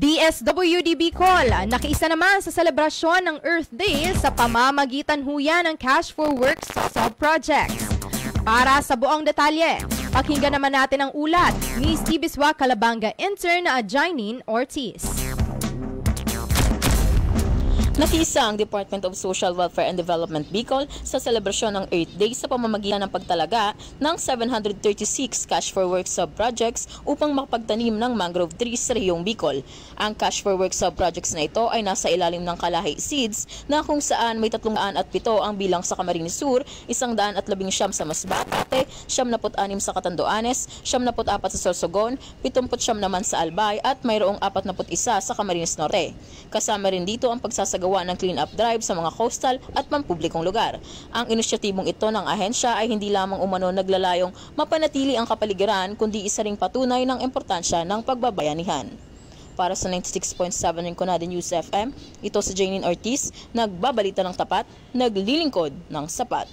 DSWD Bicol, nakiisa naman sa selebrasyon ng Earth Day sa pamamagitan huya ng Cash for Works sub-projects. Para sa buong detalye, pakinggan naman natin ang ulat ni Stibiswa Calabanga intern na Jainin Ortiz. Nakiisa ang Department of Social Welfare and Development Bicol sa selebrasyon ng Earth Day sa pamamagitan ng pagtalaga ng 736 Cash for Work sub-projects upang makapagtanim ng mangrove trees sa rehiyong Bicol. Ang Cash for Work sub-projects na ito ay nasa ilalim ng Kalahi Seeds na kung saan may 307 ang bilang sa Camarines Sur, 119 sa Masbate, 76 sa Catanduanes, 74 sa Sorsogon, 79 naman sa Albay at mayroong 41 sa Camarines Norte. Kasama rin dito ang pagsasagawa ng clean-up drive sa mga coastal at pampublikong lugar. Ang inisyatibong ito ng ahensya ay hindi lamang umano naglalayong mapanatili ang kapaligiran kundi isa ring patunay ng importansya ng pagbabayanihan. Para sa 96.7 Rinconada News FM, ito si Jainin Ortiz, nagbabalita ng tapat, naglilingkod ng sapat.